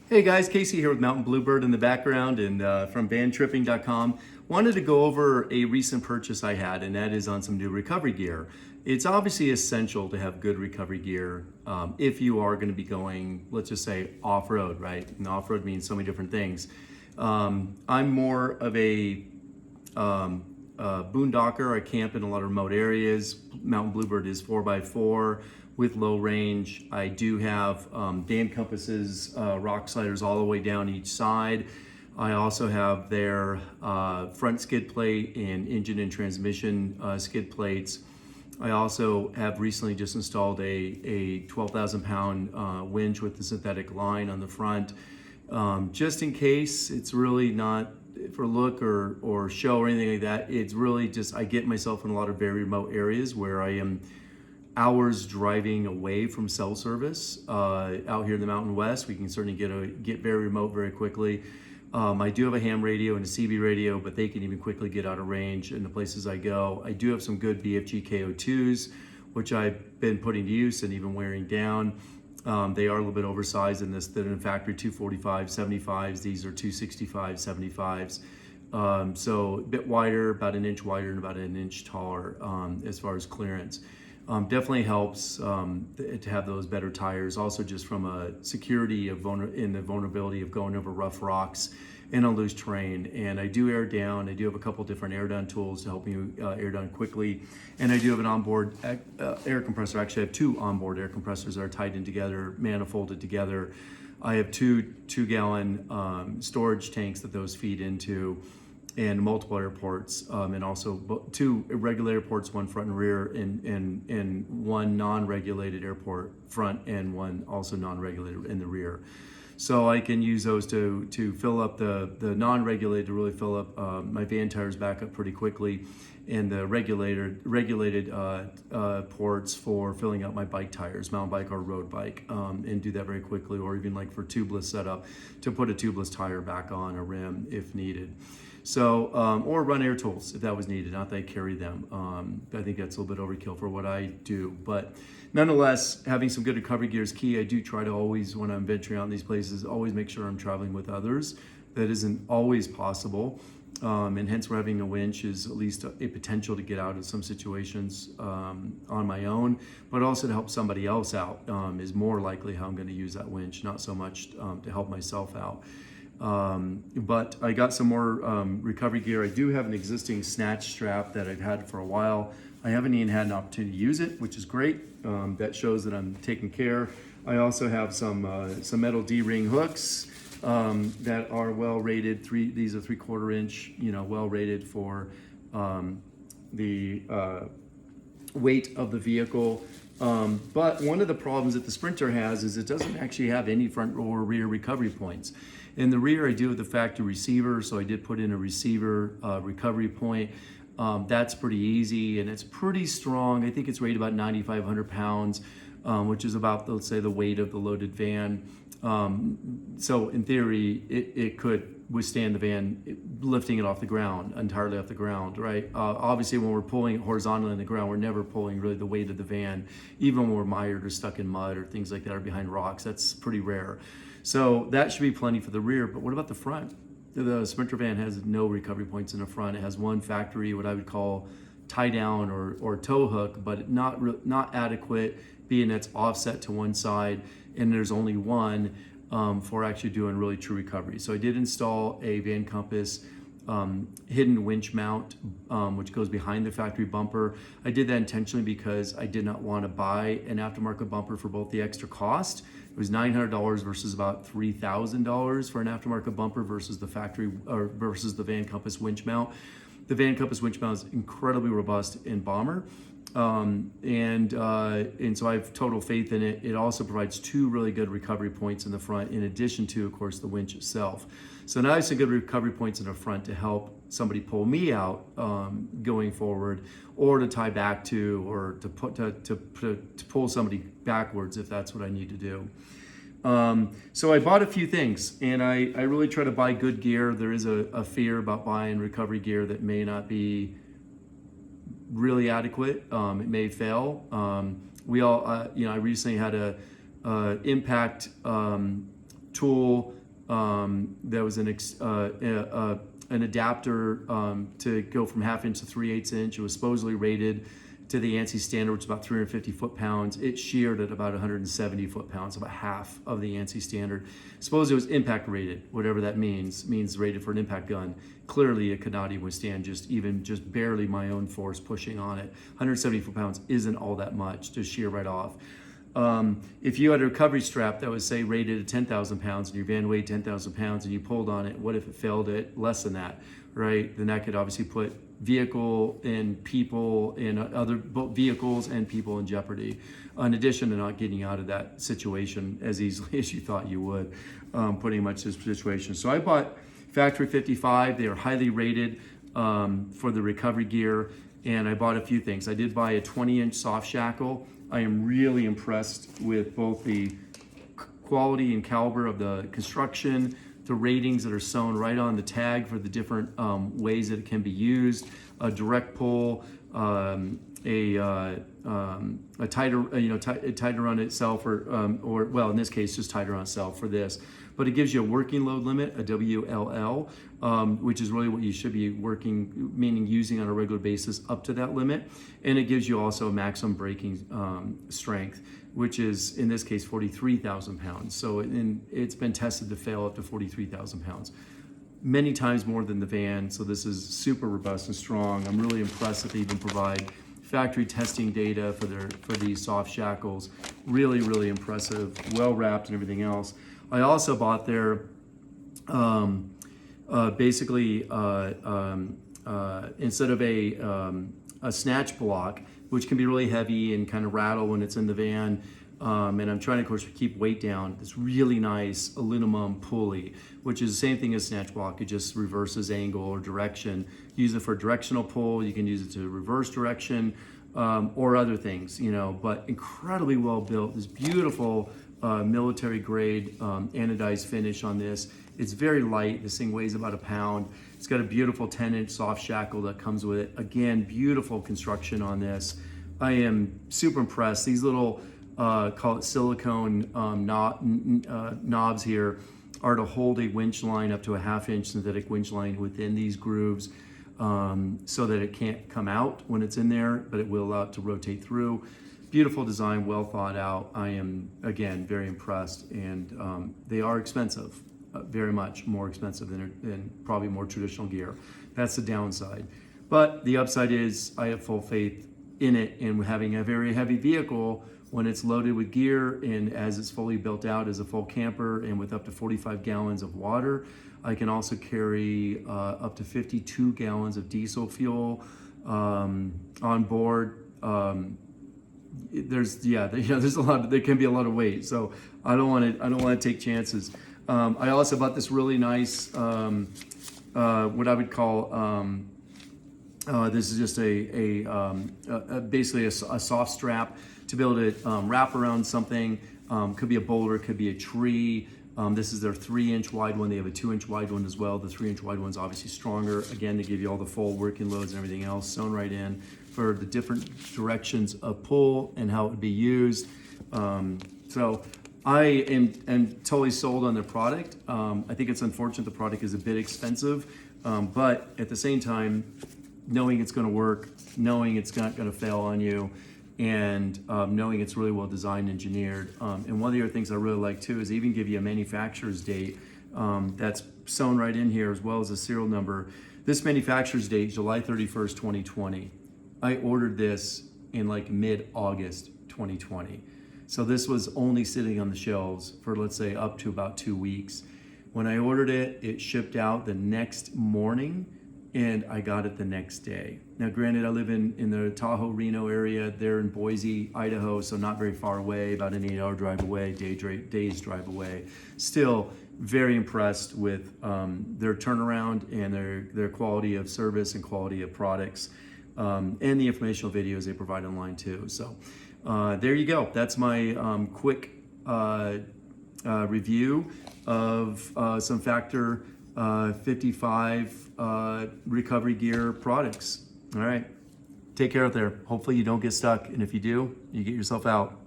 Hey guys, Casey here with Mountain Bluebird in the background and from VanTripping.com. Wanted to go over a recent purchase I had, and that is on some new recovery gear. It's obviously essential to have good recovery gear if you are going to be going, let's just say, off-road, right? And off-road means so many different things. I'm more of a boondocker. I camp in a lot of remote areas. Mountain Bluebird is 4x4 with low range. I do have Dan compasses, rock sliders all the way down each side. I also have their front skid plate and engine and transmission skid plates. I also have recently just installed a 12,000 pound winch with the synthetic line on the front. Just in case, it's really not for look or show or anything like that. It's really just, I get myself in a lot of very remote areas where I am hours driving away from cell service. Out here in the Mountain West, we can certainly get very remote very quickly. I do have a ham radio and a CB radio, but they can even quickly get out of range in the places I go. I do have some good BFG KO2s, which I've been putting to use and even wearing down. They are a little bit oversized in this. They're in factory 245 75s. These are 265 75s. So a bit wider, about an inch wider and about an inch taller as far as clearance. Definitely helps to have those better tires. Also, just from a security in the vulnerability of going over rough rocks and on loose terrain. And I do air down. I do have a couple different air down tools to help you air down quickly. And I do have an onboard air compressor. Actually, I have two onboard air compressors that are tied in together, manifolded together. I have two gallon storage tanks that those feed into, and multiple airports, and also two regulated airports, one front and rear, and one non-regulated airport front, and one also non-regulated in the rear. So I can use those to fill up the non-regulated, to really fill up my van tires back up pretty quickly, and the regulated ports for filling up my bike tires, mountain bike or road bike, and do that very quickly, or even like for tubeless setup, to put a tubeless tire back on a rim if needed. So, or run air tools if that was needed, not that I carry them. I think that's a little bit overkill for what I do. But nonetheless, having some good recovery gear is key. I do try to always, when I'm venturing out in these places, always make sure I'm traveling with others. That isn't always possible. And hence where having a winch is at least a potential to get out of some situations on my own, but also to help somebody else out is more likely how I'm going to use that winch, not so much to help myself out. But I got some more recovery gear. I do have an existing snatch strap that I've had for a while. I haven't even had an opportunity to use it, which is great. That shows that I'm taking care. I also have some metal D-ring hooks that are well rated. These are 3/4 inch, well rated for the weight of the vehicle. But one of the problems that the Sprinter has is it doesn't actually have any front or rear recovery points. In the rear, I do have the factory receiver, so I did put in a receiver recovery point. That's pretty easy, and it's pretty strong. I think it's rated about 9,500 pounds, which is about, let's say, the weight of the loaded van. So in theory, it could withstand the van lifting it off the ground, entirely off the ground, right? Obviously, when we're pulling it horizontally in the ground, we're never pulling really the weight of the van, even when we're mired or stuck in mud or things like that, or behind rocks. That's pretty rare. So that should be plenty for the rear, but what about the front? The Sprinter van has no recovery points in the front. It has one factory, what I would call tie down or tow hook, but not adequate, being that's offset to one side, and there's only one for actually doing really true recovery. So I did install a Van Compass hidden winch mount, which goes behind the factory bumper. I did that intentionally because I did not want to buy an aftermarket bumper for both the extra cost. It was $900 versus about $3,000 for an aftermarket bumper versus the factory or versus the Van Compass winch mount. The Van Compass winch mount is incredibly robust in bomber. And so I have total faith in it. It also provides two really good recovery points in the front, in addition to, of course, the winch itself. So now I have some good recovery points in the front to help somebody pull me out going forward, or to tie back to, or to pull somebody backwards if that's what I need to do. So I bought a few things, and I really try to buy good gear. There is a fear about buying recovery gear that may not be really adequate. It may fail. We all, I recently had a impact tool. There was an adapter to go from 1/2 inch to 3/8 inch. It was supposedly rated to the ANSI standard, which is about 350 foot-pounds. It sheared at about 170 foot-pounds, about half of the ANSI standard. Suppose it was impact rated, whatever that means rated for an impact gun. Clearly it could not even withstand just barely my own force pushing on it. 170 foot-pounds isn't all that much to shear right off. If you had a recovery strap that was, say, rated at 10,000 pounds and your van weighed 10,000 pounds and you pulled on it, what if it failed at less than that, right? Then that could obviously put vehicle and people in other vehicles and people in jeopardy, in addition to not getting out of that situation as easily as you thought you would, putting much this situation. So I bought Factory 55. They are highly rated for the recovery gear, and I bought a few things. I did buy a 20-inch soft shackle. I am really impressed with both the quality and caliber of the construction, the ratings that are sewn right on the tag for the different ways that it can be used, a direct pull, a tighter on itself, or well, in this case, just tighter on itself for this. But it gives you a working load limit, a WLL, which is really what you should be working, meaning using on a regular basis up to that limit. And it gives you also a maximum braking strength, which is, in this case, 43,000 pounds. So it's been tested to fail up to 43,000 pounds. Many times more than the van, so this is super robust and strong. I'm really impressed that they even provide factory testing data for these soft shackles. Really, really impressive, well wrapped and everything else. I also bought their instead of a snatch block, which can be really heavy and kind of rattle when it's in the van, and I'm trying to, of course, keep weight down, this really nice aluminum pulley, which is the same thing as snatch block. It just reverses angle or direction. Use it for directional pull. You can use it to reverse direction, or other things, but incredibly well built. This beautiful military grade anodized finish on this. It's very light. This thing weighs about a pound. It's got a beautiful 10-inch soft shackle that comes with it. Again, beautiful construction on this. I am super impressed. These little, call it silicone knobs here, are to hold a winch line up to a 1/2 inch synthetic winch line within these grooves, so that it can't come out when it's in there, but it will allow it to rotate through. Beautiful design, well thought out. I am, again, very impressed, and they are expensive, very much more expensive than probably more traditional gear. That's the downside. But the upside is I have full faith in it, and having a very heavy vehicle, when it's loaded with gear and as it's fully built out as a full camper and with up to 45 gallons of water, I can also carry up to 52 gallons of diesel fuel on board. There's a lot. There can be a lot of weight, so I don't want to take chances. I also bought this really nice, what I would call, this is just basically a soft strap to be able to wrap around something. Could be a boulder, could be a tree. This is their 3-inch wide one. They have a 2-inch wide one as well. The 3-inch wide one's obviously stronger. Again, they give you all the full working loads and everything else sewn right in for the different directions of pull and how it would be used. So I am totally sold on their product. I think it's unfortunate the product is a bit expensive, but at the same time, knowing it's going to work, knowing it's not going to fail on you, and knowing it's really well designed, engineered. And one of the other things I really like too is they even give you a manufacturer's date that's sewn right in here, as well as a serial number. This manufacturer's date, July 31st, 2020. I ordered this in like mid-August 2020. So this was only sitting on the shelves for, let's say, up to about 2 weeks. When I ordered it, it shipped out the next morning, and I got it the next day. Now, granted, I live in the Tahoe, Reno area. They're in Boise, Idaho, so not very far away, about an 8-hour drive away, day's drive away. Still very impressed with their turnaround and their quality of service and quality of products, and the informational videos they provide online too. So there you go. That's my quick review of some Factor 55 recovery gear products. All right, take care out there. Hopefully you don't get stuck, and if you do, you get yourself out.